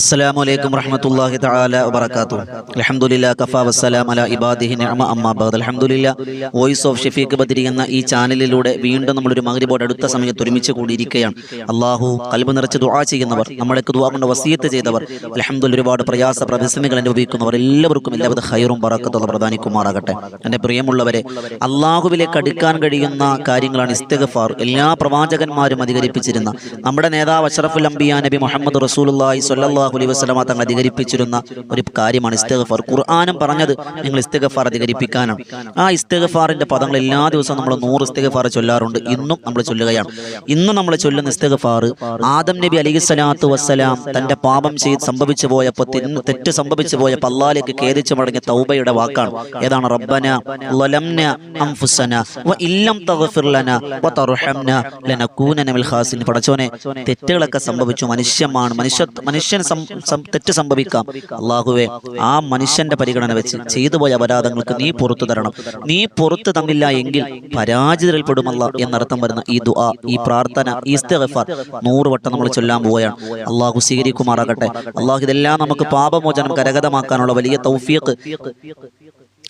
അസ്സലാമു അലൈക്കും വറഹ്മത്തുള്ളാഹി തആല വബറകാതുഹു. അൽഹംദുലില്ലാഹി കഫാ വസ്സലാമു അലാ ഇബാദിഹി നിഅമ അമ്മാ ബഅദ്. അൽഹംദുലില്ലാഹി വോയിസ് ഓഫ് ഷഫീഖ് ബദരി എന്ന ഈ ചാനലിലൂടെ വീണ്ടും നമ്മളൊരു മഗ്രിബോട് അടുത്ത സമയത്ത് ഒരുമിച്ച് കൂടിയിരിക്കുകയാണ്. അള്ളാഹു ഖൽബ് നിറച്ച് ദുആ ചെയ്യുന്നവർ, നമ്മളേക്ക് ദുആ കൊണ്ട് വസിയത്ത് ചെയ്തവർ, അൽഹംദുലില്ലാഹ് ഒരുപാട് പ്രയാസ പ്രതിസന്ധികൾ അനുഭവിക്കുന്നവർ എല്ലാവർക്കും എല്ലാവിധ ഖൈറും ബറക്കത്തും പ്രദാനിക്കുമാറാകട്ടെ. എൻ്റെ പ്രിയമുള്ളവരെ, അള്ളാഹുവിലേക്ക് അടുക്കാൻ കഴിയുന്ന കാര്യങ്ങളാണ് ഇസ്തിഗ്ഫാർ. എല്ലാ പ്രവാചകന്മാരും അധികരിപ്പിച്ചിരുന്ന, നമ്മുടെ നേതാവ് അഷ്റഫുൽ അംബിയാ നബി മുഹമ്മദ് റസൂലുള്ളാഹി സ്വല്ലല്ലാഹു അലൈഹി വസല്ലമ തങ്ങൾ അധികരിപ്പിച്ചിരുന്ന ഒരു കാര്യമാണ് ഇസ്തിഗ്ഫാർ. ഖുർആനും പറഞ്ഞത് നിങ്ങൾ ഇസ്തിഗ്ഫാർ അധികരിപ്പിക്കാനാണ്. ആ ഇസ്തിഗ്ഫാറിന്റെ പദങ്ങൾ എല്ലാ ദിവസവും നമ്മൾ 100 ഇസ്തിഗ്ഫാർ ചൊല്ലാറുണ്ട്. ഇന്നും നമ്മൾ ചൊല്ലുകയാണ്. ഇന്നും നമ്മൾ ചൊല്ലുന്ന ഇസ്തിഗ്ഫാർ ആദം നബി അലൈഹിസ്സലാത്തു വസ്സലാം തന്റെ പാപം സംഭവിച്ചു പോയപ്പോൾ, തെറ്റ് സംഭവിച്ചു പോയപ്പോൾ അല്ലാഹുവിലേക്ക് ഖേദിച്ചു മടങ്ങിയ തൗബയുടെ വാക്കാണ്. ഏതാണ്? റബ്ബന ളലംന അൻഫുസന വ ഇല്ലം തഗ്ഫിർ ലനാ വ തർഹംനാ ലനകൂനന മിനൽ ഖാസിരീൻ. പടച്ചോനെ, തെറ്റുകളൊക്കെ സംഭവിച്ചു, മനുഷ്യൻ തെറ്റ് സംഭവിക്കാം. അള്ളാഹുവേ, ആ മനുഷ്യന്റെ പരിഗണന വെച്ച് ചെയ്തു പോയ അപരാധങ്ങൾക്ക് നീ പുറത്തു തരണം. നീ പുറത്തു തന്നില്ല എങ്കിൽ പരാജിതരിൽപ്പെടുമല്ല എന്നർത്ഥം വരുന്ന ഈ ദുആ, ഈ പ്രാർത്ഥന, ഈ ഇസ്തിഗ്ഫാർ 100 വട്ടം നമ്മൾ ചൊല്ലാൻ പോവുകയാണ്. അള്ളാഹു സ്വീകരിക്കുമാറാകട്ടെ. അള്ളാഹു ഇതെല്ലാം നമുക്ക് പാപമോചനം കരഗതമാക്കാനുള്ള വലിയ തൗഫീഖ്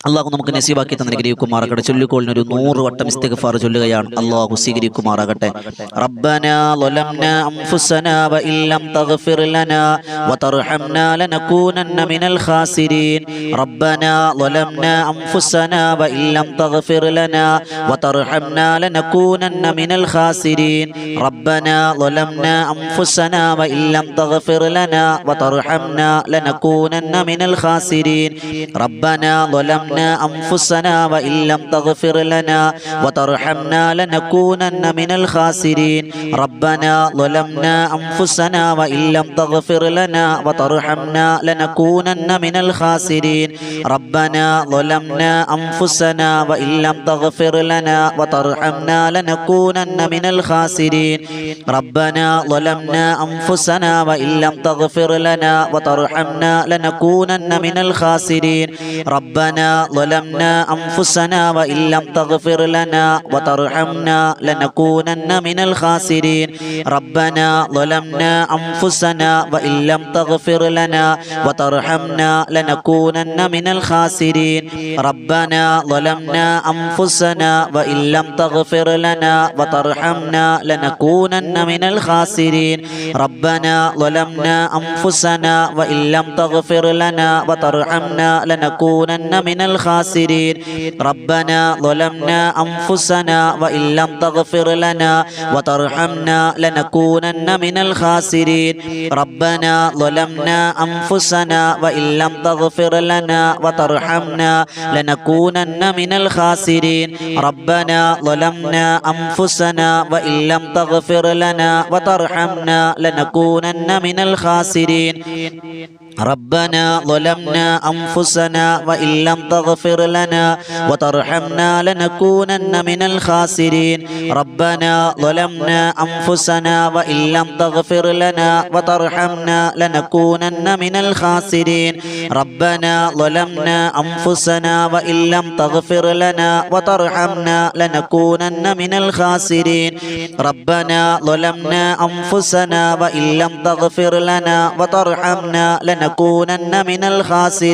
അള്ളാഹു നമുക്ക് നസീബാക്കി തന്നിരിക്കുമാറാകട്ടെ. ചൊല്ലിക്കോളിന് 100 വട്ടം ഇസ്തിഗ്ഫാർ ചൊല്ലുകയാണ്. അള്ളാഹു സ്വീകരിക്കുമാറാകട്ടെ. റബ്ബനാ ളലംനാ അൻഫുസനാ വ ഇല്ലം തഗ്ഫിർ ലനാ വ തർഹംനാ ലനകൂനന്ന മിനൽ ഖാസിരീൻ. റബ്ബനാ ളലംനാ അൻഫുസനാ വ ഇല്ലം തഗ്ഫിർ ലനാ വ തർഹംനാ ലനകൂനന്ന മിനൽ ഖാസിരീൻ. റബ്ബനാ ളലംനാ അൻഫുസനാ വ ഇല്ലം തഗ്ഫിർ ലനാ വ തർഹംനാ ലനകൂനന്ന മിനൽ ഖാസിരീൻ. റബ്ബനാ ളലംനാ أنفسنا وإن لم تغفر لنا وترحمنا لنكونن من الخاسرين. ربنا ظلمنا أنفسنا وإن لم تغفر لنا وترحمنا لنكونن من الخاسرين. ربنا ظلمنا أنفسنا وإن لم تغفر لنا وترحمنا لنكونن من الخاسرين. ربنا ظلمنا أنفسنا وإن لم تغفر لنا وترحمنا لنكونن من الخاسرين. ربنا ظلمنا أنفسنا وإن لم تغفر لنا وترحمنا لنكونن من الخاسرين. ربنا ظلمنا أنفسنا وإن لم تغفر لنا وترحمنا لنكونن من الخاسرين. ربنا ظلمنا أنفسنا وإن لم تغفر لنا وترحمنا لنكونن من الخاسرين. ربنا ظلمنا أنفسنا وإن لم تغفر لنا وترحمنا لنكونن من الخاسرين. ربنا ظلمنا أنفسنا وإن لم تغفر لنا وترحمنا لنكونن من الخاسرين. ربنا ظلمنا أنفسنا وإن لم تغفر لنا وترحمنا لنكونن من الخاسرين. ربنا ظلمنا أنفسنا وإن لم تغفر لنا وترحمنا لنكونن من الخاسرين. ربنا ظلمنا أنفسنا وإن لم تغفر لنا وترحمنا لنكونن من الخاسرين. ربنا ظلمنا أنفسنا وإن لم تغفر لنا وترحمنا لنكونن من الخاسرين. ربنا ظلمنا أنفسنا وإن لم تغفر لنا وترحمنا لنكونن من الخاسرين.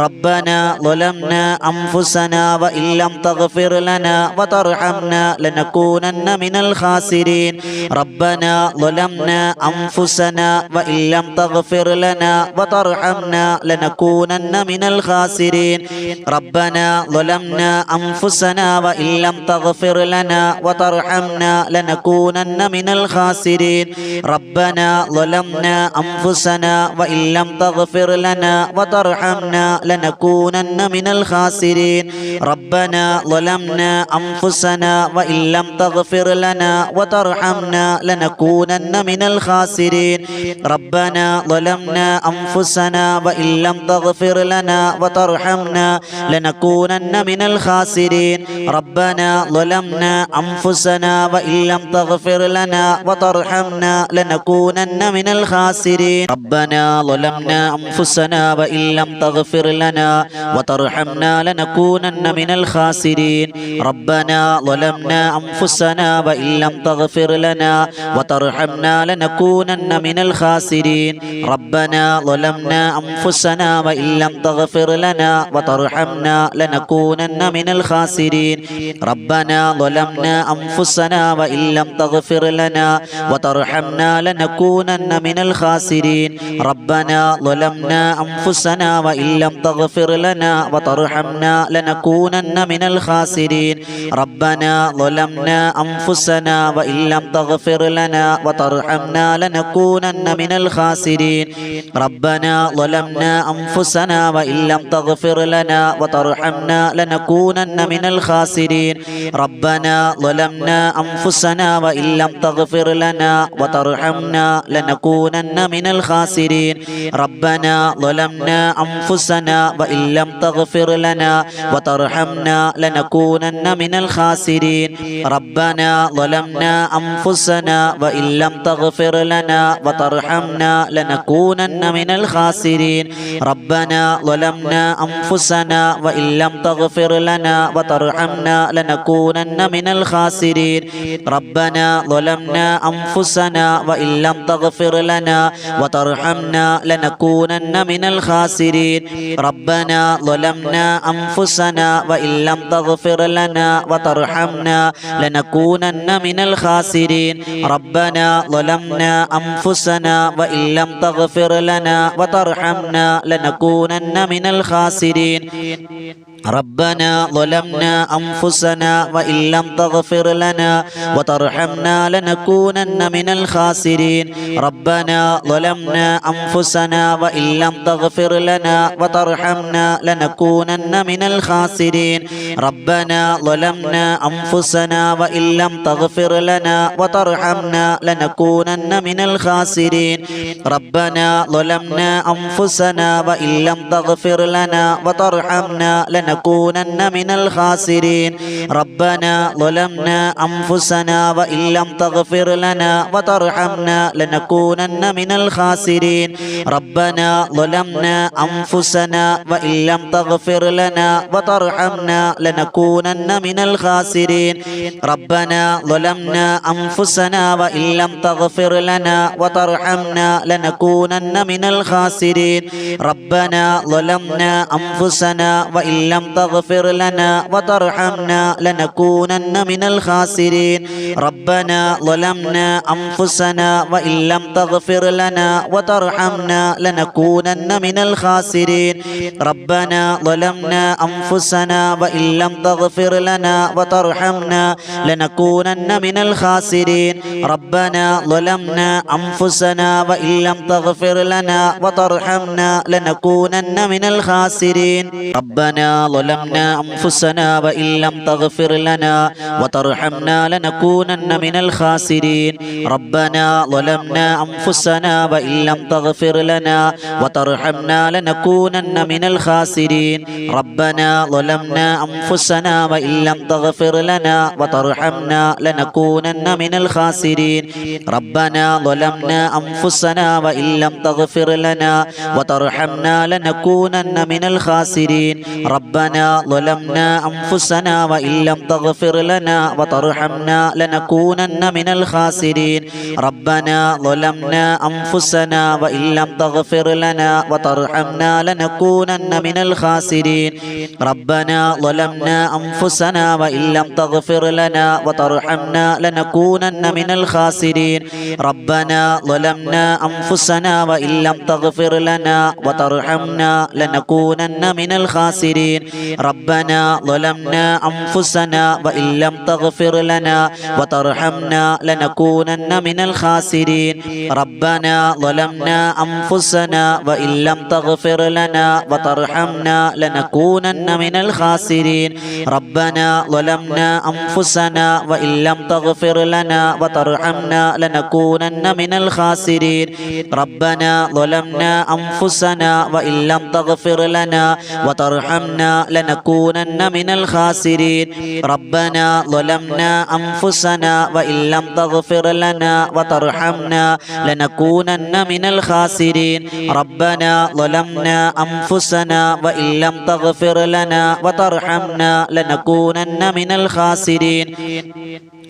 ربنا ظلمنا أنفسنا وإن لم تغفر لنا وترحمنا لنكونن من الخاسرين. ربنا ظلمنا أنفسنا وإن لم تغفر لنا وترحمنا لنكونن من الخاسرين. ربنا ظلمنا أنفسنا وإن لم تغفر لنا وترحمنا لنكونن من الخاسرين. ربنا ظلمنا أنفسنا وإن لم تغفر لنا وترحمنا لنكونن من الخاسرين. ربنا ظلمنا أنفسنا وإن لم تغفر لنا وترحمنا لنكونن من الخاسرين. ربنا ظلمنا أنفسنا وإن لم تغفر لنا وترحمنا لنكونن من الخاسرين. ربنا ظلمنا أنفسنا وإن لم تغفر لنا وترحمنا لنكونن من الخاسرين. ربنا ظلمنا أنفسنا وإن لم تغفر لنا وترحمنا لنكونن من الخاسرين. ربنا ظلمنا ظلمنا أنفسنا وإن لم تغفر لنا وترحمنا لنكونن من الخاسرين ربنا ظلمنا أنفسنا وإن لم تغفر لنا وترحمنا لنكونن من الخاسرين ربنا ظلمنا أنفسنا وإن لم تغفر لنا وترحمنا لنكونن من الخاسرين ربنا ظلمنا أنفسنا وإن لم تغفر لنا وترحمنا لنكونن من الخاسرين ربنا ظلمنا أنفسنا وإن لم تغفر لنا وترحمنا لنكونن من الخاسرين ربنا ظلمنا أنفسنا وإن لم تغفر لنا وترحمنا لنكونن من الخاسرين ربنا ظلمنا أنفسنا وإن لم تغفر لنا وترحمنا لنكونن من الخاسرين ربنا ظلمنا أنفسنا وإن لم تغفر لنا وترحمنا لنكونن من الخاسرين ربنا ظلمنا أنفسنا وإن لم تغفر لنا وترحمنا لنكونن من الخاسرين ربنا ظلمنا أنفسنا وإن لم تغفر لنا وترحمنا لنكونن من الخاسرين ربنا ظلمنا أنفسنا وإن لم تغفر لنا وترحمنا لنكونن من الخاسرين ربنا ظلمنا أنفسنا وإن لم تغفر لنا وترحمنا لنكونن من الخاسرين ربنا ظلمنا أنفسنا وإن لم تغفر لنا وترحمنا لنكونن من الخاسرين ربنا ظلمنا أنفسنا وإن لم تغفر لنا وترحمنا لنكونن من الخاسرين ربنا ظلمنا أنفسنا وإن لم تغفر لنا وترحمنا لنكونن من الخاسرين ربنا ظلمنا أنفسنا وإن لم تغفر لنا وترحمنا لنكونن من الخاسرين ربنا ظلمنا أنفسنا وإن لم تغفر لنا وترحمنا لنكونن من الخاسرين ربنا ظلمنا أنفسنا وإن لم تغفر لنا وترحمنا لنكونن من الخاسرين ربنا ظلمنا أنفسنا وإن لم تغفر لنا وترحمنا لنكونن من الخاسرين ربنا ظلمنا أنفسنا وإن لم تغفر لنا وترحمنا لنكونن من الخاسرين ربنا ظلمنا أنفسنا وإن لم تغفر لنا وترحمنا لنكونن من الخاسرين ربنا ظلمنا أنفسنا وإن لم تغفر لنا وترحمنا لنكونن من الخاسرين ربنا ظلمنا أنفسنا وإن لم تغفر لنا وترحمنا لنكونن من الخاسرين ربنا ظلمنا أنفسنا وإن لم تغفر لنا وترحمنا لنكونن من الخاسرين ربنا ظلمنا أنفسنا وإن لم تغفر لنا وترحمنا لنكونن من الخاسرين ربنا ظلمنا أنفسنا وإن لم تغفر لنا وترحمنا لنكونن من الخاسرين ربنا ظلمنا أنفسنا وإن لم تغفر لنا وترحمنا لنكونن من الخاسرين ربنا ظلمنا أنفسنا وإن لم تغفر لنا وترحمنا لنكونن من الخاسرين ربنا ظلمنا أنفسنا وإن لم تغفر لنا وترحمنا لنكونن من الخاسرين ربنا ظلمنا أنفسنا وإن لم تغفر لنا وترحمنا لنكونن من الخاسرين ربنا ظلمنا أنفسنا وإن لم تغفر لنا وترحمنا لنكونن من الخاسرين ربنا ظلمنا أنفسنا وإن لم تغفر لنا وترحمنا لنكونن من الخاسرين ربنا ظلمنا أنفسنا وإن لم تغفر لنا وترحمنا لنكونن من الخاسرين ربنا ظلمنا أنفسنا وإن لم تغفر لنا وترحمنا لنكونن من الخاسرين ربنا ظلمنا أنفسنا وإن لم تغفر لنا وترحمنا لنكونن من الخاسرين ربنا ظلمنا أنفسنا وإن لم تغفر لنا وترحمنا لنكونن من الخاسرين ربنا ظلمنا أنفسنا وإن لم تغفر لنا وترحمنا لنكونن من الخاسرين ربنا ظلمنا أنفسنا وإن لم تغفر لنا وترحمنا لنكونن من الخاسرين ربنا ظلمنا أنفسنا وإن لم تغفر لنا وترحمنا لنكونن من الخاسرين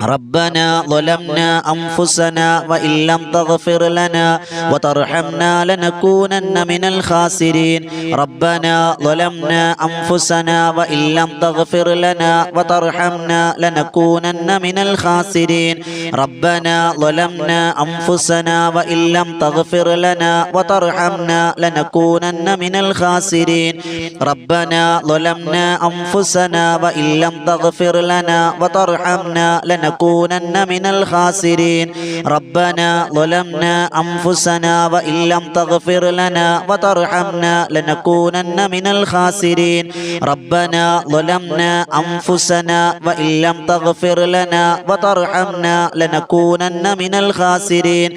ربنا ظلمنا أنفسنا وإن لم تغفر لنا وترحمنا لنكونن من الخاسرين ربنا ظلمنا أنفسنا وإن لم تغفر لنا وترحمنا لنكونن من الخاسرين ربنا ظلمنا أنفسنا وإن لم تغفر لنا وترحمنا لنكونن من الخاسرين ربنا ظلمنا أنفسنا وإن لم تغفر لنا وترحمنا لنكونن من الخاسرين ربنا ظلمنا أنفسنا وإن لم تغفر لنا وترحمنا لنكونن من الخاسرين ربنا ظلمنا أنفسنا وإن لم تغفر لنا وترحمنا لنكونن من الخاسرين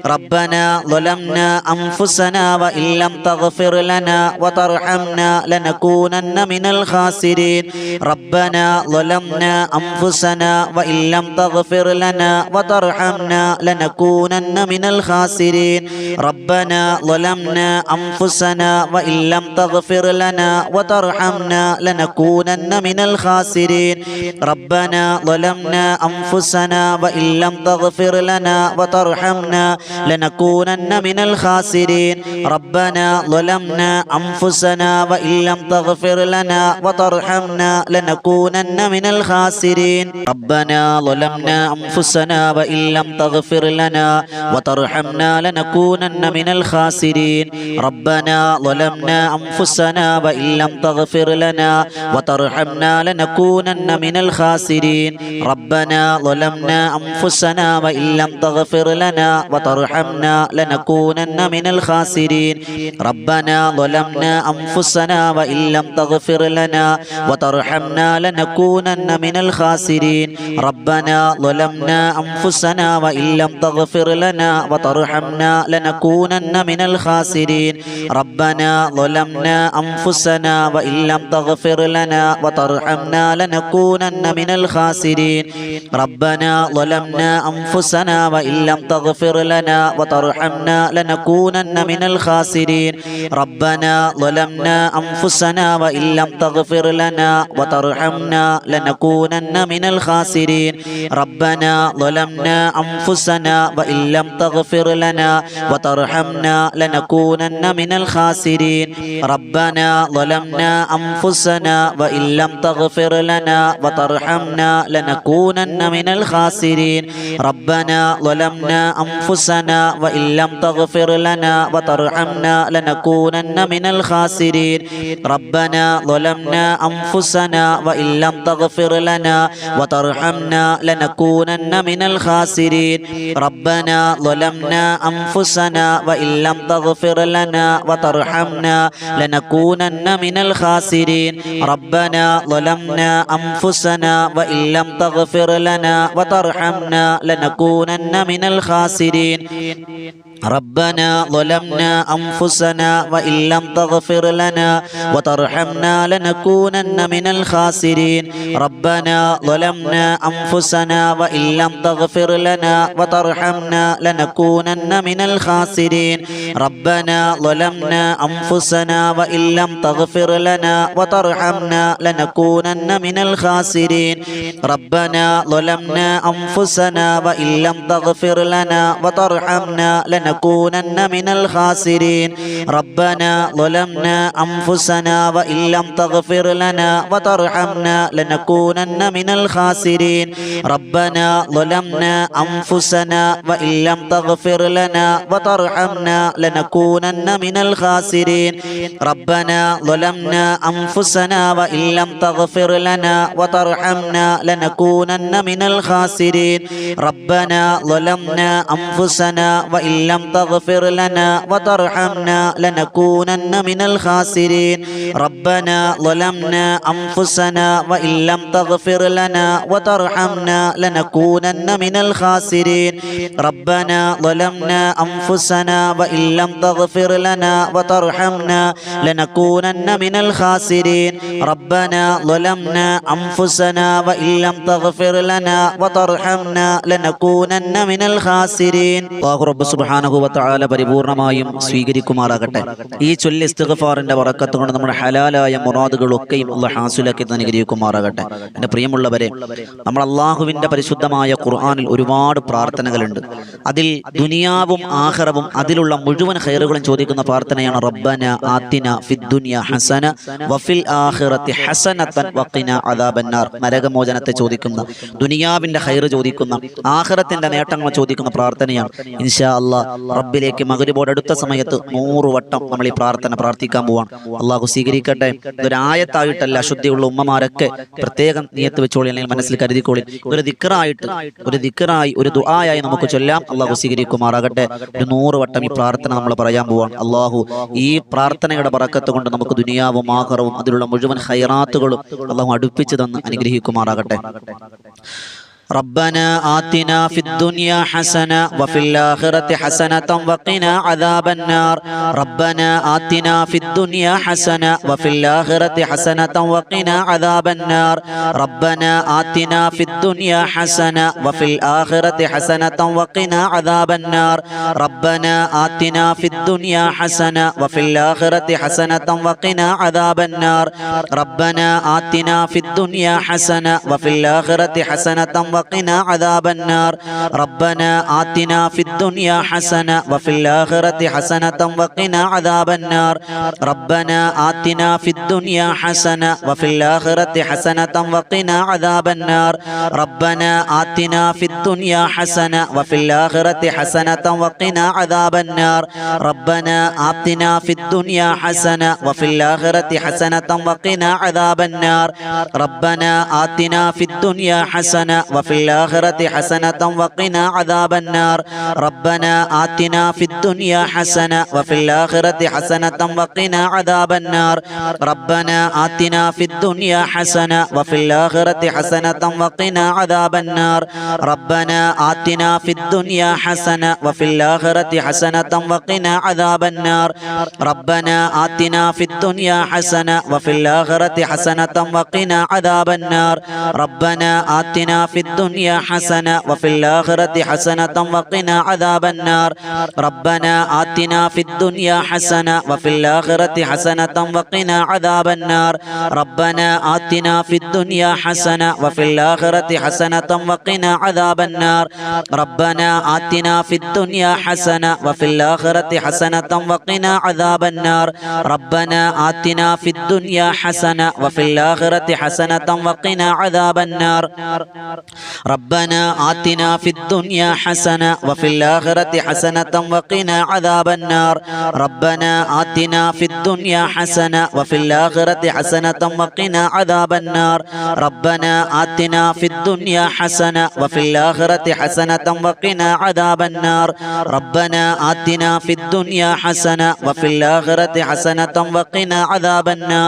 ربنا ظلمنا أنفسنا وإن لم تغفر لنا وترحمنا لنكونن من الخاسرين ربنا ظلمنا أنفسنا وإن لم تغفر لنا وترحمنا لنكونن من الخاسرين ربنا ظلمنا أنفسنا وإن لم تغفر لنا وترحمنا لنكونن من الخاسرين ربنا ظلمنا أنفسنا وإن لم تغفر لنا وترحمنا لنكونن من الخاسرين ربنا ظلمنا أنفسنا وإن لم تغفر لنا وترحمنا لنكونن من الخاسرين ربنا ظلمنا أنفسنا وإن لم تغفر لنا وترحمنا لنكونن من الخاسرين ربنا ظلمنا أنفسنا وإن لم تغفر لنا وترحمنا لنكونن من الخاسرين ربنا ظلمنا أنفسنا وإن لم تغفر لنا وترحمنا لنكونن من الخاسرين ربنا ظلمنا أنفسنا وإن لم تغفر لنا وترحمنا لنكونن من الخاسرين ربنا ظلمنا أنفسنا وإن لم تغفر لنا وترحمنا لنكونن من الخاسرين ربنا ظلمنا أنفسنا وإن لم تغفر لنا وترحمنا لنكونن من الخاسرين ربنا ظلمنا أنفسنا وإن لم تغفر لنا وترحمنا لنكونن من الخاسرين ربنا ظلمنا أنفسنا وإن لم تغفر لنا وترحمنا لنكونن من الخاسرين ربنا ظلمنا أنفسنا وإن لم تغفر لنا وترحمنا لنكونن من الخاسرين ربنا ظلمنا أنفسنا وإن لم تغفر لنا وترحمنا لنكونن من الخاسرين ربنا ظلمنا أنفسنا وإن لم تغفر لنا وترحمنا لنكونن من الخاسرين ربنا ظلمنا أنفسنا وإن لم تغفر لنا وترحمنا لنكونن من الخاسرين ربنا ظلمنا أنفسنا وإن لم تغفر لنا وترحمنا لنكونن من الخاسرين ربنا ظلمنا أنفسنا وإن لم تغفر لنا وترحمنا لنكونن من الخاسرين ربنا ظلمنا أنفسنا وإن لم تغفر لنا وترحمنا لنكونن من الخاسرين ربنا ظلمنا أنفسنا وإن لم تغفر لنا وترحمنا لنكونن من الخاسرين ربنا ظلمنا أنفسنا وإن لم تغفر لنا وترحمنا لنكونن من الخاسرين ربنا ظلمنا أنفسنا وإن لم تغفر لنا وترحمنا لنكونن من الخاسرين ربنا ظلمنا أنفسنا وإن لم تغفر لنا وترحمنا لنكونن من الخاسرين ربنا ظلمنا أنفسنا وإن لم تغفر لنا وترحمنا لنكونن من الخاسرين ربنا ظلمنا أنفسنا وإن لم تغفر لنا وترحمنا لنكونن من الخاسرين ربنا ظلمنا أنفسنا وإن لم لم تغفر لنا وترحمنا لنكونن من الخاسرين ربنا ظلمنا أنفسنا وإن لم تغفر لنا وترحمنا لنكونن من الخاسرين ربنا ظلمنا أنفسنا وإن لم تغفر لنا وترحمنا لنكونن من الخاسرين ربنا ظلمنا أنفسنا وإن لم تغفر لنا وترحمنا لنكونن من الخاسرين അല്ലാഹു റബ്ബ് സുബ്ഹാനഹു വ തആല പരിപൂർണമായും സ്വീകരിക്കുമാറാകട്ടെ. ഈ ചൊല്ലി ഇസ്തിഗ്ഫാറിന്റെ ബറക്കത്ത് കൊണ്ട് നമ്മുടെ ഹലാലായ മുറാദുകളൊക്കെയും അല്ലാഹു ഹാസിലാക്കി അനുഗ്രഹിക്കുമാറാകട്ടെ. എൻ്റെ പ്രിയമുള്ളവരെ, നമ്മൾ അല്ലാഹുവിൻ്റെ പരിശുദ്ധമായ ഖുർആനിൽ ഒരുപാട് പ്രാർത്ഥനകളുണ്ട്. അതിൽ ദുനിയാവും ആഖിറവും അതിലുള്ള മുഴുവൻ ഖൈറുകളും ചോദിക്കുന്ന പ്രാർത്ഥനയാണ് റബ്ബന ആതിന ഫിദ്ദുനിയ ഹസന വഫിൽ ആഖിറതി ഹസനതൻ വഖിന അദാബന്നാർ. നരകമോചനത്തെ ചോദിക്കുന്ന, ദുനിയാവിൻ്റെ ഖൈറ് ചോദിക്കുന്ന, ആഖിറത്തിന്റെ നേട്ടങ്ങൾ ചോദിക്കുന്ന പ്രാർത്ഥനയാണ്. ഇൻഷാ അല്ലാഹ് റബ്ബിലേക്ക് മഗ്രിബോട് അടുത്ത സമയത്ത് 100 വട്ടം നമ്മൾ ഈ പ്രാർത്ഥന പ്രാർത്ഥിക്കാൻ പോവാണ്. അള്ളാഹു സ്വീകരിക്കട്ടെ. ഇതൊരായത്തായിട്ടല്ല, അശുദ്ധിയുള്ള ഉമ്മമാരൊക്കെ പ്രത്യേകം നിയത്ത് വെച്ചോളി, അല്ലെങ്കിൽ മനസ്സിൽ കരുതിക്കോളി. ഒരു ദിക്റായി ഒരു ദുആയായി നമുക്ക് ചൊല്ലാം. അള്ളാഹു സ്വീകരിക്കുമാറാകട്ടെ. ഒരു 100 വട്ടം ഈ പ്രാർത്ഥന നമ്മൾ പറയാൻ പോവാണ്. അള്ളാഹു ഈ പ്രാർത്ഥനയുടെ ബറക്കത്ത് കൊണ്ട് നമുക്ക് ദുനിയാവും ആഖിറവും അതിലുള്ള മുഴുവൻ ഖൈറാത്തുകളും അള്ളാഹു അടുപ്പിച്ചു തന്ന് അനുഗ്രഹിക്കുമാറാകട്ടെ. ربنا آتنا في الدنيا حسنة وفي الآخرة حسنة وقنا عذاب النار ربنا آتنا في الدنيا حسنة وفي الآخرة حسنة وقنا عذاب النار ربنا آتنا في الدنيا حسنة وفي الآخرة حسنة وقنا عذاب النار ربنا آتنا في الدنيا حسنة وفي الآخرة حسنة وقنا عذاب النار ربنا آتنا في الدنيا حسنة وفي الآخرة حسنة وقنا عذاب النار ربنا آتنا في الدنيا حسنة وفي الآخرة حسنة وقنا عذاب النار ربنا آتنا في الدنيا حسنة وفي الآخرة حسنة وقنا عذاب النار ربنا آتنا في الدنيا حسنة وفي الآخرة حسنة وقنا عذاب النار ربنا آتنا في الدنيا حسنة وفي الآخرة حسنة وقنا عذاب النار ربنا آتنا في الدنيا حسنة وفي الآخرة حسنة وقنا عذاب النار ربنا آتنا في الدنيا حسنة وفي الآخرة حسنة وقنا عذاب النار ربنا آتنا في الدنيا حسنة وفي الآخرة حسنة وقنا عذاب النار ربنا آتنا في الدنيا حسنة وفي الآخرة حسنة وقنا عذاب النار ربنا آتنا في الدنيا حسنة وفي الآخرة حسنة وقنا عذاب النار ربنا آتنا في الدنيا حسنة وفي الآخرة حسنة وقنا عذاب النار ربنا آتنا في الدنيا حسنة وفي الآخرة حسنة وقنا عذاب النار ربنا آتنا في الدنيا حسنة وفي الآخرة حسنة وقنا عذاب النار ربنا آتنا في الدنيا حسنة وفي الآخرة حسنة وقنا عذاب النار ربنا آتنا في الدنيا حسنة وفي الآخرة حسنة وقنا عذاب النار ربنا آتنا في الدنيا حسنة وفي الآخرة حسنة وقنا عذاب النار ربنا آتنا في الدنيا حسنة وفي الآخرة حسنة وقنا عذاب النار ربنا آتنا في الدنيا حسنة وفي الآخرة حسنة وقنا عذاب النار ربنا آتنا في الدنيا حسنة وفي الآخرة حسنة وقنا عذاب النار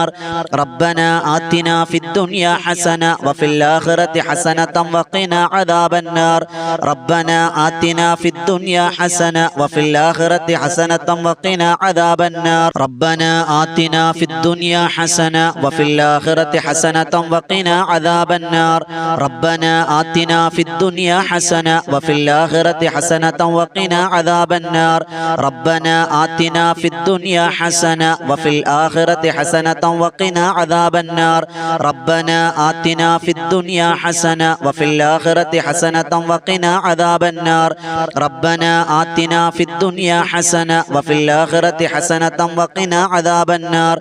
ربنا آتنا في الدنيا حسنة وفي الآخرة حسنة وقنا عذاب النار ربنا آتنا في الدنيا حسنة وفي الآخرة حسنة وقنا عذاب النار ربنا آتنا في الدنيا حسنة وفي الآخرة حسنة وقنا عذاب النار ربنا آتنا في الدنيا حسنة وفي الآخرة حسنة وقنا عذاب النار ربنا آتنا في الدنيا حسنة وفي الآخرة حسنة وقنا عذاب النار ربنا آتنا في الدنيا حسنة وفي الآخرة حسنة وقنا عذاب النار ربنا آتنا في الدنيا حسنة وفي الآخرة حسنة وقنا عذاب النار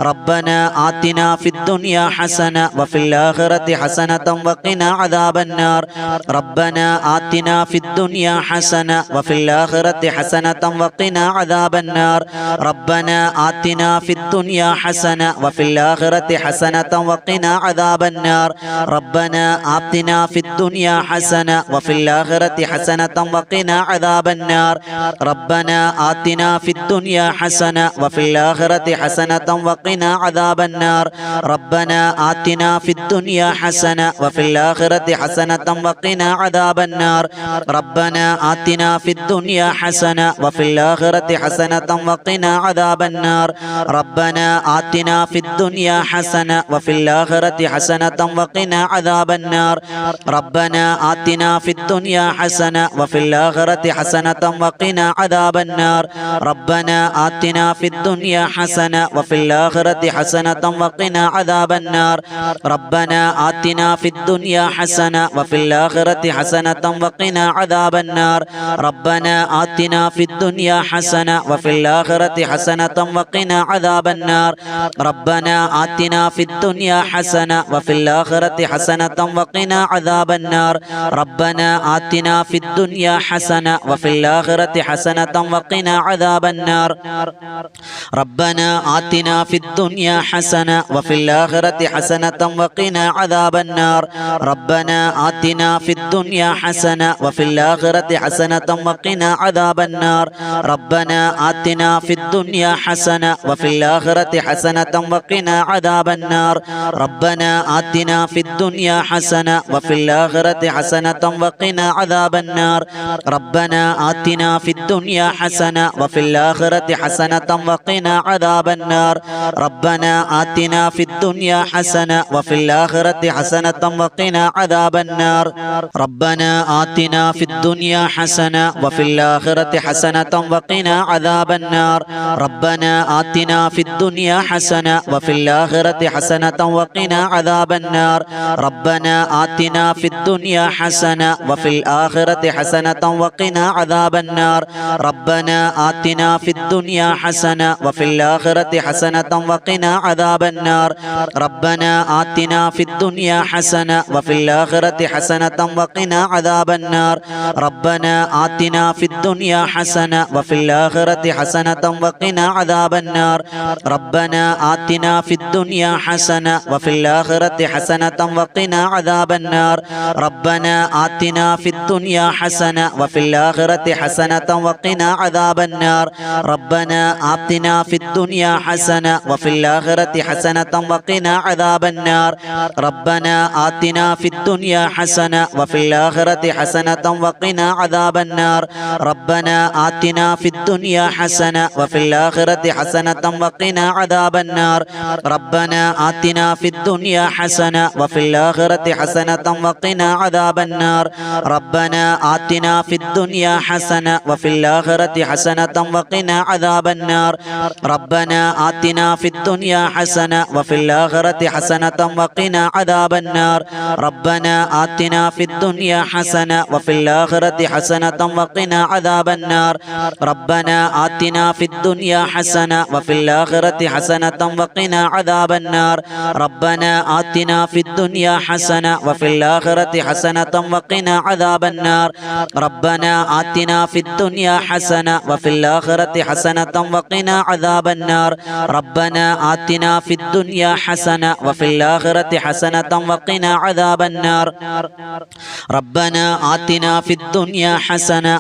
ربنا آتنا في الدنيا حسنة وفي الآخرة حسنة وقنا عذاب النار ربنا آتنا في الدنيا حسنة وفي الآخرة حسنة وقنا عذاب النار ربنا آتنا في الدنيا حسنة وفي الآخرة حسنة وقنا عذاب النار ربنا آتنا في الدنيا حسنة وفي الآخرة حسنة وقنا عذاب النار ربنا آتنا في الدنيا حسنة وفي الآخرة حسنة وقنا عذاب النار ربنا آتنا في الدنيا حسنة وفي الآخرة حسنة وقنا عذاب النار ربنا آتنا في الدنيا حسنة وفي الآخرة حسنة وقنا عذاب النار ربنا آتنا في الدنيا حسنة وفي الآخرة حسنة وقنا عذاب النار ربنا آتنا في الدنيا حسنة وفي الآخرة حسنة وقنا عذاب النار ربنا آتنا في الدنيا حسنة وفي الآخرة حسنة وقنا عذاب النار ربنا آتنا في الدنيا حسنة وفي الآخرة حسنة وقنا عذاب النار ربنا آتنا في الدنيا حسنة وفي الآخرة حسنة وقنا عذاب النار ربنا آتنا في الدنيا حسنة وفي الآخرة حسنة وقنا عذاب النار ربنا آتنا في الدنيا حسنة وفي الآخرة حسنة وقنا عذاب النار ربنا آتنا في الدنيا حسنة وفي الآخرة حسنة وقنا عذاب النار ربنا آتنا في الدنيا حسنة وفي الآخرة حسنة وقنا عذاب النار ربنا آتنا في الدنيا حسنة وفي الآخرة حسنة وقنا عذاب النار ربنا آتنا في الدنيا حسنة وفي الآخرة حسنة وقنا عذاب النار ربنا آتنا في الدنيا حسنة وفي الآخرة حسنة وقنا عذاب النار ربنا آتنا في الدنيا حسنة وفي الآخرة حسنة وقنا عذاب النار ربنا آتنا في الدنيا حسنة وفي الآخرة حسنة وقنا عذاب النار ربنا آتنا في الدنيا حسنة وفي الآخرة حسنة وقنا عذاب النار ربنا آتنا في الدنيا حسنة وفي الآخرة حسنة وقنا عذاب النار ربنا آتنا في الدنيا حسنة وفي الآخرة حسنة وقنا عذاب النار ربنا آتنا في الدنيا حسنة وفي الآخرة حسنة وقنا عذاب النار ربنا آتنا في الدنيا حسنة وفي الآخرة حسنة وقنا عذاب النار ربنا آتنا في الدنيا حسنة وفي الآخرة حسنة وقنا عذاب النار ربنا آتنا في الدنيا حسنة وفي الآخرة حسنة وقنا عذاب النار ربنا آتنا في الدنيا حسنة وفي الآخرة حسنة وقنا عذاب النار ربنا آتنا في الدنيا حسنة وفي الآخرة حسنة وقنا عذاب النار ربنا آتنا في الدنيا حسنة وفي الآخرة حسنة وقنا عذاب النار ربنا آتنا في الدنيا حسنة وفي الآخرة حسنة وقنا عذاب النار ربنا آتنا في الدنيا حسنة وفي الآخرة حسنة وقنا عذاب النار ربنا آتنا في الدنيا حسنة وفي الآخرة حسنة وقنا عذاب النار ربنا آتنا في الدنيا حسنة وفي الآخرة حسنة وقنا عذاب النار ربنا آتنا في الدنيا حسنة وفي الآخرة حسنة وقنا عذاب النار ربنا آتنا في الدنيا حسنة وفي الآخرة حسنة وقنا عذاب النار ربنا آتنا في الدنيا حسنة وفي الآخرة حسنة وقنا عذاب النار ربنا آتنا في الدنيا حسنة وفي الآخرة حسنة وقنا عذاب النار ربنا آتنا في الدنيا حسنة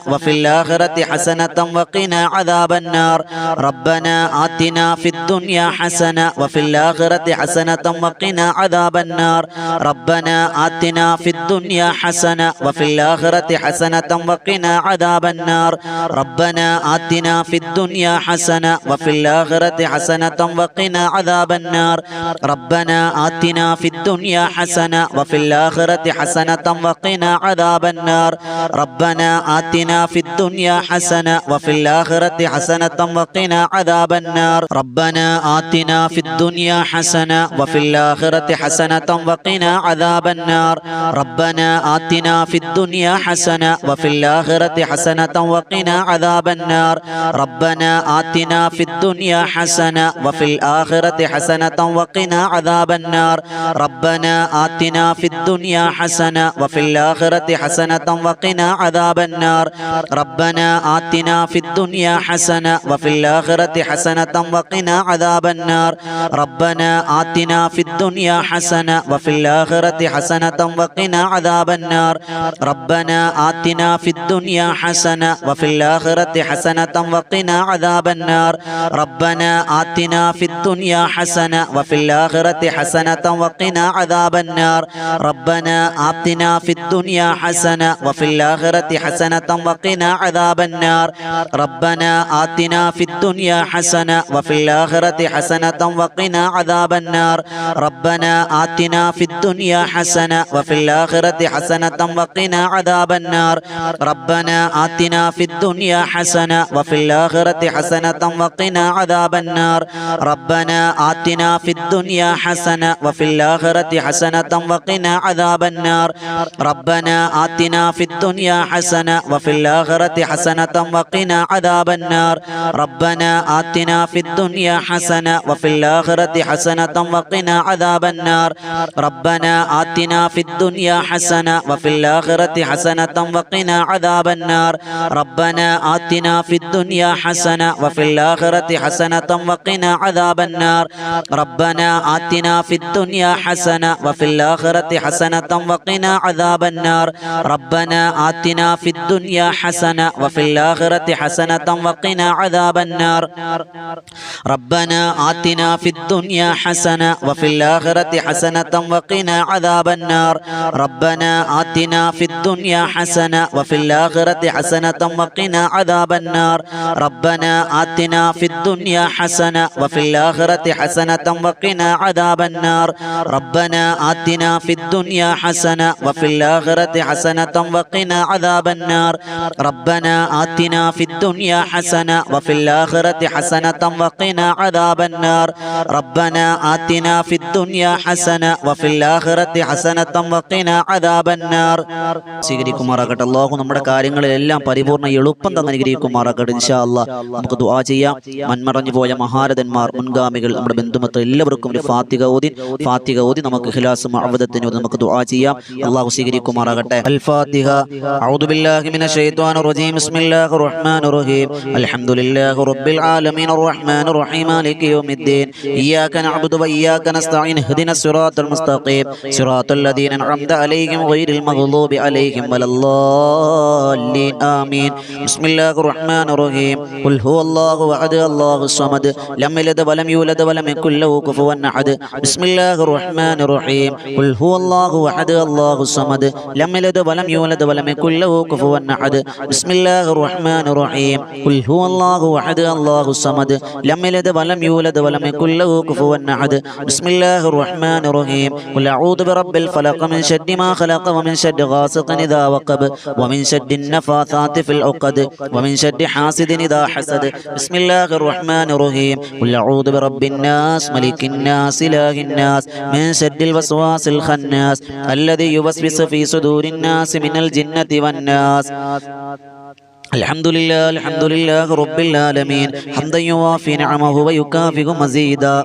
وفي الآخرة حسنة وقنا عذاب النار ربنا آتنا في الدنيا حسنة وفي الآخرة حسنة وقنا عذاب النار ربنا آتنا في الدنيا حسنة وفي الآخرة حسنة وقنا عذاب النار ربنا آتنا في الدنيا حسنة وفي الآخرة حسنة وقنا عذاب النار ربنا آتنا في الدنيا حسنة وفي الآخرة حسنة وقنا عذاب النار ربنا آتنا في الدنيا حسنة وفي الآخرة حسنة وقنا عذاب النار ربنا آتنا في الدنيا حسنة وفي الآخرة حسنة وقنا عذاب النار ربنا آتنا في الدنيا حسنة وفي الآخرة حسنة وقنا عذاب النار ربنا آتنا في الدنيا حسنة وفي الآخرة حسنة وقنا عذاب النار ربنا آتنا في الدنيا حسنة وفي الآخرة حسنة وقنا عذاب النار ربنا آتنا في الدنيا حسنة وفي الآخرة حسنة وقنا عذاب النار ربنا آتنا في الدنيا حسنة وفي الآخرة حسنة وقنا عذاب النار ربنا آتنا في الدنيا حسنة وفي الآخرة حسنة وقنا عذاب النار ربنا آتنا في الدنيا حسنة وفي الآخرة حسنة وقنا عذاب النار ربنا آتنا في الدنيا حسنة وفي الآخرة حسنة وقنا عذاب النار ربنا آتنا في الدنيا حسنة وفي الآخرة حسنة وقنا عذاب النار ربنا آتنا في الدنيا حسنة وفي الآخرة حسنة وقنا عذاب النار ربنا آتنا في الدنيا حسنة وفي الآخرة حسنة وقنا عذاب النار ربنا آتنا في الدنيا حسنة وفي الآخرة حسنة وقنا عذاب النار ربنا آتنا في الدنيا حسنة وفي الآخرة حسنة وقنا عذاب النار ربنا آتنا في الدنيا حسنة وفي الآخرة حسنة وقنا عذاب النار ربنا آتنا في الدنيا حسنة وفي الآخرة حسنة وقنا عذاب النار ربنا آتنا في الدنيا حسنة وفي الآخرة حسنة وقنا عذاب النار ربنا آتنا في الدنيا حسنة وفي الآخرة حسنة وقنا عذاب النار ربنا آتنا في الدنيا حسنة وفي الآخرة حسنة وقنا عذاب النار ربنا آتنا في الدنيا حسنة وفي الآخرة حسنة وقنا عذاب النار ربنا آتنا في الدنيا حسنة وفي الآخرة حسنة وقنا عذاب النار ربنا آتنا في الدنيا حسنة وفي الآخرة حسنة وقنا عذاب النار ربنا آتنا في الدنيا حسنة وفي الآخرة حسنة وقنا عذاب النار ربنا آتنا في الدنيا حسنة وفي الآخرة حسنة وقنا عذاب النار ربنا آتنا في الدنيا حسنة وفي الآخرة حسنة وقنا عذاب النار സ്വീകരിക്കുമാറാകട്ടെ. അല്ലാഹു നമ്മുടെ കാര്യങ്ങളിലെല്ലാം പരിപൂർണ്ണ എളുപ്പം തന്നെ അനുഗ്രഹിക്കുമാറാകട്ടെ. ഇൻഷാ അല്ലാഹ് നമുക്ക് ദുആ ചെയ്യാം. മൺമറഞ്ഞു പോയ മഹാരഥന്മാർ, മുൻഗാമികൾ, നമ്മുടെ ബന്ധുമക്കൾ എല്ലാവർക്കും ഒരു ഫാത്തിഹ ഓതി നമുക്ക് ഇഖ്ലാസും അഅ്വദത്തിനും നമുക്ക് ദുആ ചെയ്യാം. അല്ലാഹു സ്വീകരിക്കുമാറാകട്ടെ. അൽ ഫാത്തിഹ. അഊദു ബില്ലാഹി മിനശ് ശൈത്വാനിർ റജീം. ബിസ്മില്ലാഹിർ റഹ്മാനിർ റഹീം. അൽഹംദുലില്ലാഹി റബ്ബിൽ ആലമീൻ അർറഹ്മാനിർ റഹീം മാലികി യൗമിദ്ദീൻ. ഇയ്യാക നഅ്ബുദു വഇയ്യാക നസ്തഈൻ. ഇഹ്ദിനസ് സിറാത്തൽ മുസ്തഖീം സിറാത്തൽ ലദീന അൻഅംത അലൈഹിം ഗൈറിൽ മഗ്ദൂബി അലൈഹിം വലദ്ദാല്ലീൻ. ആമീൻ. ബിസ്മില്ലാഹിർ റഹ്മാനിർ റഹീം. ഖുൽ ഹുവല്ലാഹു അഹദ് അല്ലാഹുസ് സമദ് ലം യലിദ് വലം യൂലദ് വലം യകുൽ ലഹു കുഫുവൻ അഹദ്. ബിസ്മില്ലാഹിർ റഹ്മാനിർ റഹീം. ഖുൽ ഹുവല്ലാഹു അഹദ് അല്ലാഹുസ് സമദ് ലം യലിദ് വലം യൂലദ് വലം യകുൽ ലഹു കുഫുവൻ അഹദ്. ബിസ്മില്ലാഹിർ റഹ്മാനിർ റഹീം. ഖുൽ ഹുവല്ലാഹു അഹദ് അല്ലാഹുസ് സമദ് ലം യലിദ് വലം യൂലദ് വലം യകുൽ ലഹു കുഫുവൻ അഹദ്. ബിസ്മില്ലാഹിർ റഹ്മാനിർ റഹീം. ഖുൽ അഊദു ബിറബ്ബിൽ ഫലഖ് മിൻ ശർരി മാ ഖലഖ വമിൻ ശർരി ഗാസിഖിൻ ഇദാ വഖബ വമിൻ ശർരി النفاثات في العقد ومن شر حاسد إذا حسد. بسم الله الرحمن الرحيم. قل أعوذ برب الناس ملك الناس إله الناس من شر الوسواس الخناس الذي يوسوس في صدور الناس من الجنة والناس. الحمد لله رب العالمين حمدا يوافي نعمه ويكافئ مزيدا.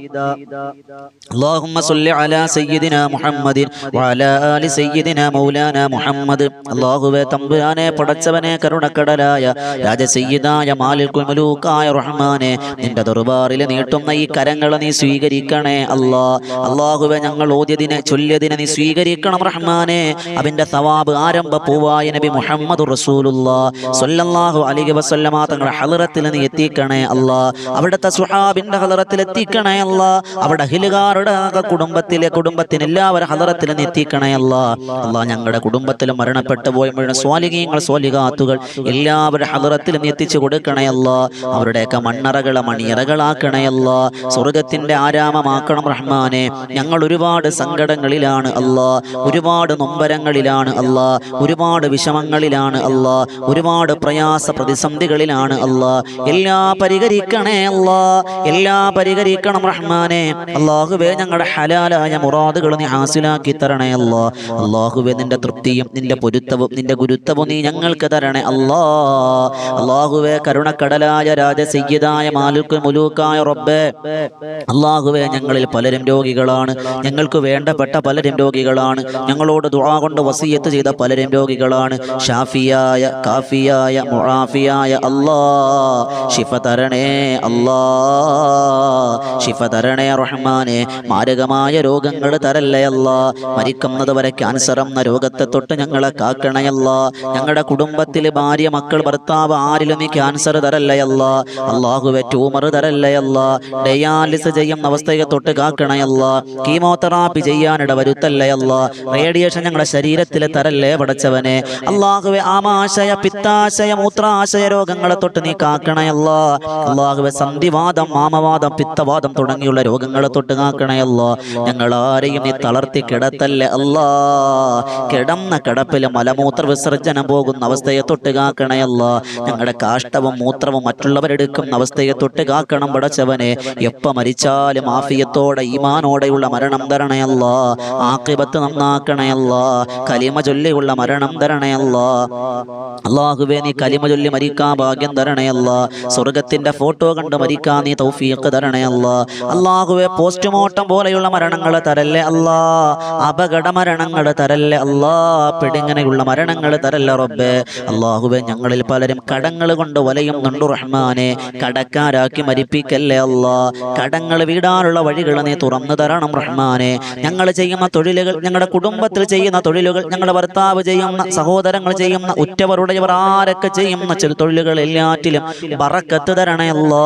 اللهم صل على سيدنا محمد وعلى آل سيدنا مولانا محمد. അല്ലാഹുവേ തമ്പുരാനെ, പടച്ചവനെ, കരുണക്കടലായ രാജസയ്യിദായ മാലിക്കുൽ മലൂക്കായ റഹ്മാനെ, നിന്റെ ദർബാറിൽ നീട്ടുന്ന ഈ കരങ്ങൾ നീ സ്വീകരിക്കണേ അല്ലാ. അല്ലാഹുവേ, ഞങ്ങൾ ഓതിയതിനെ ചൊല്ലിയതിനെ നീ സ്വീകരിക്കണം റഹ്മാനെ. അതിന്റെ സവാബ് ആരംഭ പൂവായ നബി മുഹമ്മദ് റസൂലുള്ളാഹി സ്വല്ലല്ലാഹു അലൈഹി വസല്ലമ തങ്ങളുടെ ഹളറത്തിൽ നീ എത്തിക്കണേ അല്ലാ. അവിടുത്തെ സുഹാബിന്റെ ഹളറത്തിൽ എത്തിക്കണേ അല്ലാ. അവിടെ അഹ്ലുകാരുടെ കുടുംബത്തിന് എല്ലാവരും ഹളറത്തിൽ നീ എത്തിക്കണേ അല്ലാ. അല്ലാ, ഞങ്ങളുടെ കുടുംബത്തിൽ മരണപ്പെട്ടു പോയ മുഴുവൻ സ്വാലിഹീങ്ങൾ സ്വാലിഹാത്തുകൾ എല്ലാവരുടെ ഹളറത്തിൽ നീ എത്തിച്ചു കൊടുക്കണേ അല്ലാ. അവരുടെയൊക്കെ മണ്ണറകളെ മണിയറകളാക്കണേ അല്ലാ. സ്വർഗത്തിന്റെ ആരാമമാക്കണം റഹ്മാനെ. ഞങ്ങൾ ഒരുപാട് സങ്കടങ്ങളിലാണ് അല്ലാ, ഒരുപാട് നൊമ്പരങ്ങളിലാണ് അല്ലാ, ഒരുപാട് വിഷമങ്ങളിലാണ് അല്ലാ, ഒരുപാട് പ്രയാസ പ്രതിസന്ധികളിലാണ് അല്ലാ. എല്ലാം പരിഹരിക്കണേ അല്ലാ, എല്ലാം പരിഹരിക്കണം റഹ്മാനെ. അല്ലാഹുവേ, ഞങ്ങളുടെ ഹലാലായ മുറാദുകൾ നീ ഹാസിലാക്കി തരണേ അല്ലാ. അല്ലാഹുവേ, നിന്റെ തൃപ്തിയും നിന്റെ പൊരുത്തവും നിന്റെ ഗുരുത്വവും നീ ഞങ്ങൾക്ക് തരണേ അല്ലാ. അല്ലാഹുവേ, കരുണക്കടലായ രാജസയ്യിദായ മാലിക്കുൽ മുലൂക്കായ റബ്ബേ, അല്ലാഹുവേ, ഞങ്ങളിൽ പലരും രോഗികളാണ്, ഞങ്ങൾക്ക് വേണ്ടപ്പെട്ട പലരും രോഗികളാണ്, ഞങ്ങളോട് ദുആ കൊണ്ട് വസിയത്ത് ചെയ്ത പലരും രോഗികളാണ്. ഷാഫിയായ കാഫിയായ മുആഫിയായ അല്ലാ ശിഫ തരണേ അല്ലാ, ശിഫ തരണേ റഹ്മാനെ. മാരകമായ രോഗങ്ങൾ തരല്ലേ അല്ലാ. മരിക്കുന്നത് വരെ ക്യാൻസർ എന്ന രോഗത്തെ തൊട്ട് ഞങ്ങളെ കാക്കണേ അല്ലാ. ഞങ്ങളുടെ കുടുംബത്തിൽ ഭാര്യ, മക്കൾ, ഭർത്താവ് ആരിലും ഈ ക്യാൻസർ തരല്ലേ അല്ലാ. അല്ലാഹുവേ ട്യൂമർ തരല്ലേ അല്ലാ. ഡയാലിസിസ് ചെയ്യുന്ന അവസ്ഥയെ തൊട്ട് കാക്കണേ അല്ലാ. കീമോതെറാപ്പി ചെയ്യാനിട വരുത്തല്ലേ അല്ലാ. റേഡിയേഷൻ ഞങ്ങളുടെ ശരീരത്തിൽ തരല്ലേ പടച്ചവനെ. അല്ലാഹുവേ ആമാശയ, പിത്താശയ, മൂത്രാശയ രോഗങ്ങളെ തൊട്ട് നീ കാക്കണേ അല്ലാ. അല്ലാഹുവേ സന്ധിവാദം, മാമവാദം, പിത്തവാദം തുടങ്ങിയുള്ള രോഗങ്ങളെ തൊട്ട് കാക്കണേ അല്ലാ. ഞങ്ങൾ ആരെയും നീ തളർത്തി കിടത്തല്ലേ അല്ലാ. കിടന്ന കിടപ്പിൽ മലമൂത്ര വിസർജനം പോകുന്ന അവസ്ഥയെ തൊട്ട് കാക്കണേ അല്ലാ. ഞങ്ങളുടെ കാഷ്ടവും മൂത്രവും മറ്റുള്ളവരെടുക്കുന്ന അവസ്ഥയെ തൊട്ട് കാക്കണം പടച്ചവനെ. എപ്പ മരിച്ചാലും ആഫിയത്തോടെ ഈമാനോടെയുള്ള മരണം തരണേ അല്ലാ. ആഖിബത്ത് നന്നാക്കണേ അല്ലാ. കലിമ ചൊല്ലിയുള്ള മരണം തരണേ അല്ലാ. അല്ലാഹുവേ നീ കലിമ ചൊല്ലി മരിക്കാൻ ഭാഗ്യം തരണേ അല്ലാ. സ്വർഗത്തിന്റെ ഫോട്ടോ കണ്ട് മരിക്കാൻ നീ തൗഫീഖ് തരണേ അല്ലാ. അല്ലാഹുവേ പോസ്റ്റ്മോർട്ടം പോലെയുള്ള മരണങ്ങൾ തരല്ലേ അല്ലാ. അപകട മരണങ്ങൾ തരല്ലേ അല്ലാ. പിടിങ്ങനെയുള്ള മരണങ്ങൾ തരല്ലേ റബ്ബേ. അല്ലാഹുവേ ഞങ്ങളിൽ പലരും കടങ്ങൾ കൊണ്ട് വലയുന്നുണ്ട് റഹ്മാനെ. കടക്കാരാക്കി മരിപ്പിക്കല്ലേ അല്ലാ. കടങ്ങൾ വീടാനുള്ള വഴികൾ നീ തുറന്നു തരണം റഹ്മാനെ. ഞങ്ങൾ ചെയ്യുന്ന തൊഴിലുകൾ, ഞങ്ങളുടെ കുടുംബത്തിൽ ചെയ്യുന്ന തൊഴിലുകൾ, ഞങ്ങളുടെ ഭർത്താവ് ചെയ്യുന്ന, സഹോദരങ്ങൾ ചെയ്യുന്ന, ഉറ്റവരുടയവർ ആരൊക്കെ ചെയ്യുന്ന ചില തൊഴിലുകൾ എല്ലാറ്റിലും ബറക്കത്ത് തരണേ അല്ലാ.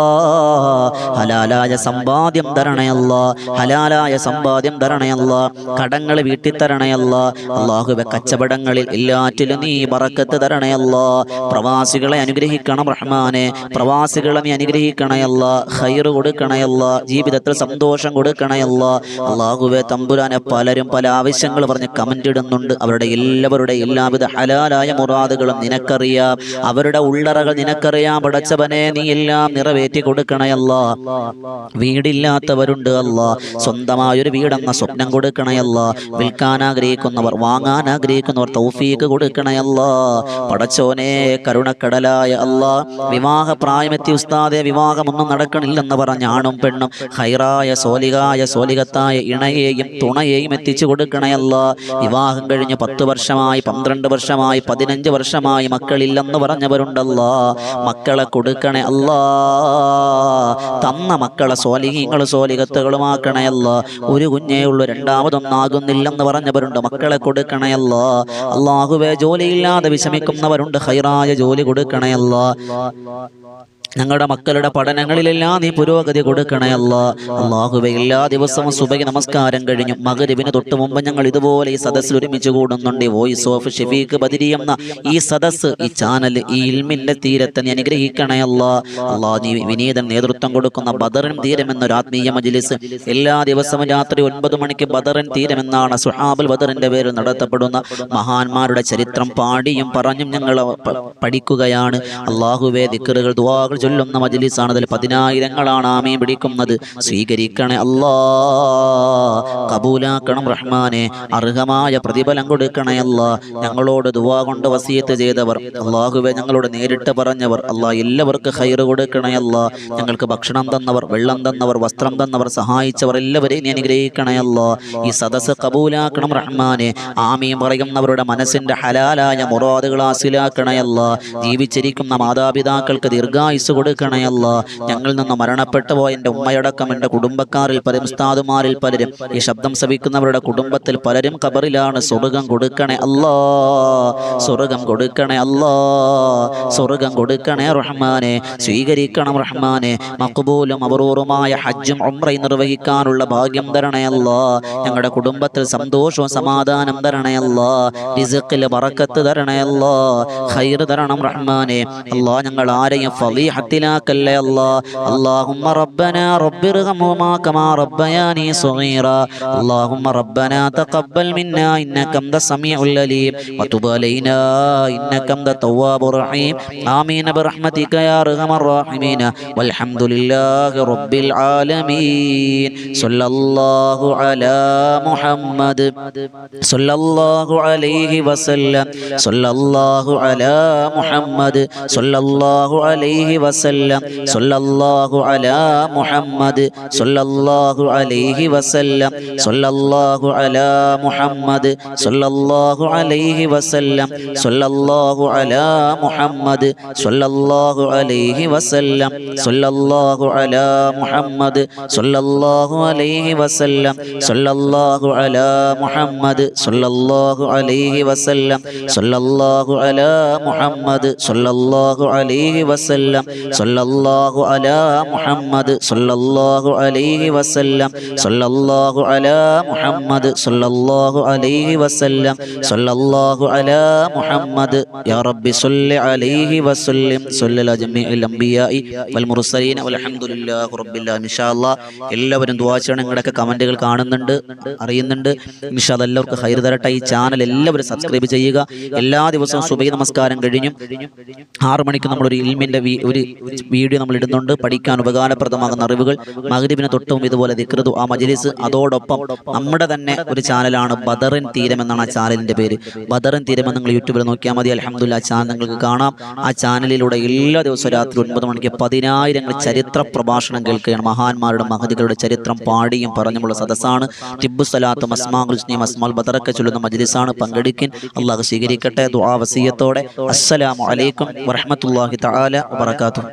ഹലാലായ സമ്പാദ്യം തരണേ അല്ലാ. ഹലാലായ സമ്പാദ്യം തരണേ അല്ലാ. കടങ്ങൾ വീട്ടി തരണേ അല്ലാ. അല്ലാഹുവേ കച്ചവടങ്ങളിൽ എല്ലാറ്റിലും നീ ബറക്കത്ത് തരണേ അല്ലാ. പ്രവാസികളെ അനുഗ്രഹിക്കണം റഹ്മാനെ. പ്രവാസികളെ നീ അനുഗ്രഹിക്കണേ അല്ലാ. ഖൈർ കൊടുക്കണേ അല്ലാ. ജീവിതത്തിൽ സന്തോഷം കൊടുക്കണേ അല്ലാ. അല്ലാഹുവേ തമ്പുരാനെ പലരും പല ആവശ്യങ്ങൾ പറഞ്ഞ് കമന്റ് ഇടുന്നുണ്ട്. അവരുടെ എല്ലാവരുടെ എല്ലാവിധ ഹലാലായ മുറാദുകളും നിനക്കറിയാം. അവരുടെ ഉള്ളറകൾ നിനക്കറിയാം പടച്ചവനെ. നീ എല്ലാം നിറവേറ്റി കൊടുക്കണേ അല്ലാ. വീടില്ലാത്തവരുണ്ട് അല്ലാ. സ്വന്തമായൊരു വീടെന്ന സ്വപ്നം കൊടുക്കണേ അല്ലാ. വിൽക്കാൻ ആഗ്രഹിക്കുന്നവർ, വാങ്ങാൻ ആഗ്രഹിക്കുന്നവർ തൗഫീഖ് കൊടുക്കണേ അല്ലാ. പടച്ചോനെ കരുണക്കടലായ അല്ലാ. വിവാഹ പ്രായമെത്തി ഉസ്താദെ വിവാഹമൊന്നും നടക്കണില്ലെന്ന് പറഞ്ഞ ആണും പെണ്ണും ഖൈറായ സോലിഹായ സോലിഹത്തായ ഇണയെയും തുണയെയും എത്തിച്ചു കൊടുക്കണേ അല്ലാ. വിവാഹം കഴിഞ്ഞ് 10 വർഷമായി, 12 വർഷമായി, 15 വർഷമായി മക്കളില്ലെന്ന് പറഞ്ഞവരുണ്ടല്ലാ. മക്കളെ കൊടുക്കണേ അല്ലാ. തന്ന മക്കളെ സ്വാലിഹീങ്ങളും സ്വാലിഹത്തുകളുമാക്കണേ അല്ലാ. ഒരു കുഞ്ഞേ ഉള്ളൂ, രണ്ടാമതൊന്നാകുന്നില്ലെന്ന് പറഞ്ഞവരുണ്ട്. മക്കളെ കൊടുക്കണേ അല്ലാ. അല്ലാഹുവേ ജോലിയില്ലാതെ വിഷമിക്കുന്നവരുണ്ട്. ഖൈറായ ജോലി കൊടുക്കണേ അല്ലാ. ഞങ്ങളുടെ മക്കളുടെ പഠനങ്ങളിലെല്ലാം നീ പുരോഗതി കൊടുക്കണേ അല്ലാ. അല്ലാഹുവേ എല്ലാ ദിവസവും സുബഹി നമസ്കാരം കഴിഞ്ഞു മഗ്‌രിബിന് തൊട്ട് മുമ്പ് ഞങ്ങൾ ഇതുപോലെ ഈ സദസ്സിൽ ഒരുമിച്ച് കൂടുന്നുണ്ട്. വോയിസ് ഓഫ് ഷഫീഖ് ബദരി എന്ന ഈ സദസ്സ്, ഈ ചാനൽ, ഈ ഇൽമിന്റെ തീരത്തെ നീ അനുഗ്രഹിക്കണേ അല്ലാ. അല്ലാ നീ വിനീതൻ നേതൃത്വം കൊടുക്കുന്ന ബദറിൻ തീരം എന്നൊരു ആത്മീയ മജ്‌ലിസ് എല്ലാ ദിവസവും രാത്രി 9 മണിക്ക് ബദറിൻ തീരം എന്നാണ് സുഹാബുൽ ബദറിന്റെ പേരിൽ നടത്തപ്പെടുന്ന മഹാന്മാരുടെ ചരിത്രം പാടിയും പറഞ്ഞും ഞങ്ങൾ പഠിക്കുകയാണ്. അല്ലാഹുവേ ദിക്റുകൾ, ദുആകൾ ചൊല്ലുന്ന മജ്‌ലിസാണ്. അതിൽ 10,000-ങ്ങളാണ് ആമീൻ പിടിക്കുന്നത്. സ്വീകരിക്കണേ അല്ലാ. കബൂലാക്കണം റഹ്മാനെ. അർഹമായ പ്രതിഫലം കൊടുക്കണേ അല്ലാ. ഞങ്ങളോട് ദുആ കൊണ്ട് വസിയത്ത് ചെയ്തവർ, അല്ലാഹുവേ ഞങ്ങളോട് നേരിട്ട് പറഞ്ഞവർ, അല്ലാ എല്ലാവർക്കും ഖൈർ കൊടുക്കണേ അല്ലാ. ഞങ്ങൾക്ക് ഭക്ഷണം തന്നവർ, വെള്ളം തന്നവർ, വസ്ത്രം തന്നവർ, സഹായിച്ചവർ എല്ലാവരെയും നീ അനുഗ്രഹിക്കണേ അല്ലാ. ഈ സദസ്സ് കബൂലാക്കണം റഹ്മാനെ. ആമീൻ പറയുന്നവരുടെ മനസ്സിന്റെ ഹലാലായ മുറാദുകൾ ഹാസിലാക്കണേ അല്ലാ. ജീവിച്ചിരിക്കുന്ന മാതാപിതാക്കൾക്ക് ദീർഘായുസ് കൊടുക്കണേ അല്ലാ. ഞങ്ങളിൽ നിന്ന് മരണപ്പെട്ടു പോയ എൻ്റെ ഉമ്മയടക്കം എൻ്റെ കുടുംബക്കാരിൽ പലരും, ഉസ്താദുമാരിൽ പലരും, ഈ ശബ്ദം ശ്രവിക്കുന്നവരുടെ കുടുംബത്തിൽ പലരും ഖബറിലാണ്. സ്വർഗ്ഗം കൊടുക്കണേ അല്ലാ. സ്വർഗ്ഗം കൊടുക്കണേ അല്ലാ. സ്വർഗ്ഗം കൊടുക്കണേ റഹ്മാനെ. സ്വീകരിക്കണം റഹ്മാനെ. മഖ്ബൂലും മബ്റൂറുമായ ഹജ്ജും ഉംറയും നിർവഹിക്കാനുള്ള ഭാഗ്യം തരണേ അല്ലാ. ഞങ്ങളുടെ കുടുംബത്തിൽ സന്തോഷവും സമാധാനം തരണേ അല്ലാ. റിസ്ഖിൽ ബറക്കത്ത് തരണേ അല്ലാ. ഖൈർ തരണം റഹ്മാനെ. അല്ലാ ഞങ്ങൾ ആരെയും ഫളീഹത്തിലാക്കല്ലേ അല്ലാ. اللهم ربنا رب ارحمهما كما ربياني صغيرا اللهم ربنا تقبل منا إنك أنت السميع العليم وتب علينا إنك أنت التواب الرحيم آمين برحمتك يا أرحم الراحمين والحمد لله رب العالمين صلى الله على محمد صلى الله عليه وسلم صلى الله على محمد صلى الله عليه وسلم വസല്ലം സല്ലല്ലാഹു അലാ മുഹമ്മദ് സല്ലല്ലാഹു അലൈഹി വസല്ലം സല്ലല്ലാഹു അലാ മുഹമ്മദ് സല്ലല്ലാഹു അലൈഹി വസല്ലം സല്ലല്ലാഹു അലാ മുഹമ്മദ് സല്ലല്ലാഹു അലൈഹി വസല്ലം സല്ലല്ലാഹു അലാ മുഹമ്മദ് സല്ലല്ലാഹു അലൈഹി വസല്ലം സല്ലല്ലാഹു അലാ മുഹമ്മദ് സല്ലല്ലാഹു അലൈഹി വസല്ലം സല്ലല്ലാഹു അലാ മുഹമ്മദ് സല്ലല്ലാഹു അലൈഹി വസല്ലം സല്ലല്ലാഹു അലാ മുഹമ്മദ് സല്ലല്ലാഹു അലൈഹി വസല്ലം സല്ലല്ലാഹു അലാ മുഹമ്മദ് സല്ലല്ലാഹു അലൈഹി വസല്ലം സല്ലല്ലാഹു അലാ മുഹമ്മദ് യാ റബ്ബി സ്വല്ലി അലൈഹി വസല്ലം സ്വല്ലല്ലാഹു ജമീഅൽ അംബിയാഇ വൽ മുർസലീൻ വൽഹംദുലില്ലാഹി റബ്ബിൽ ആലമീൻ. ഇൻഷാ അല്ലാഹ് എല്ലാവരും ദുആ ചെയ്യണം. നിങ്ങളുടെയൊക്കെ കമന്റുകൾ കാണുന്നുണ്ട്, അറിയുന്നുണ്ട്. ഇൻഷാ അല്ലാഹ് എല്ലാവർക്കും ഖൈർ തരട്ടെ. ഈ ചാനൽ എല്ലാവരും സബ്സ്ക്രൈബ് ചെയ്യുക. എല്ലാ ദിവസവും സുബഹി നമസ്കാരം കഴിഞ്ഞും 6 മണിക്ക് നമ്മളൊരു ഇൽമിന്റെ ഒരു വീഡിയോ നമ്മൾ ഇടുന്നുണ്ട്. പഠിക്കാൻ ഉപകാരപ്രദമാകുന്ന അറിവുകൾ. മഗ്രിബിന് തൊട്ടും ഇതുപോലെ ദിക്ർ ദുആ മജ്ലിസ്. അതോടൊപ്പം നമ്മുടെ തന്നെ ഒരു ചാനലാണ് ബദറിൻ തീരം എന്നാണ് ആ ചാനലിന്റെ പേര്. ബദറിൻ തീരം എന്ന് നിങ്ങൾ യൂട്യൂബിൽ നോക്കിയാൽ മതി. അൽഹംദുലില്ലാഹ് ചാനൽ നിങ്ങൾക്ക് കാണാം. ആ ചാനലിലൂടെ എല്ലാ ദിവസവും രാത്രി 9 മണിക്ക് 10,000 ചരിത്ര പ്രഭാഷണം കേൾക്കുകയാണ്. മഹാന്മാരുടെ മഹദികളുടെ ചരിത്രം പാടിയും പറഞ്ഞുമുള്ള സദസ്സാണ്. തിബ്ബു സലാത്തും അസ്മാഉൽ ഹുസ്നയും അസ്മാഉൽ ബദറൊക്കെ ചൊല്ലുന്ന മജ്ലിസാണ്. പങ്കെടുക്കിൻ. അല്ലാഹു സ്വീകരിക്കട്ടെ. ദുആ വസിയത്തോടെ അസ്സലാമു അലൈക്കും വറഹ്മത്തുള്ളാഹി തആല വബറകാതുഹു.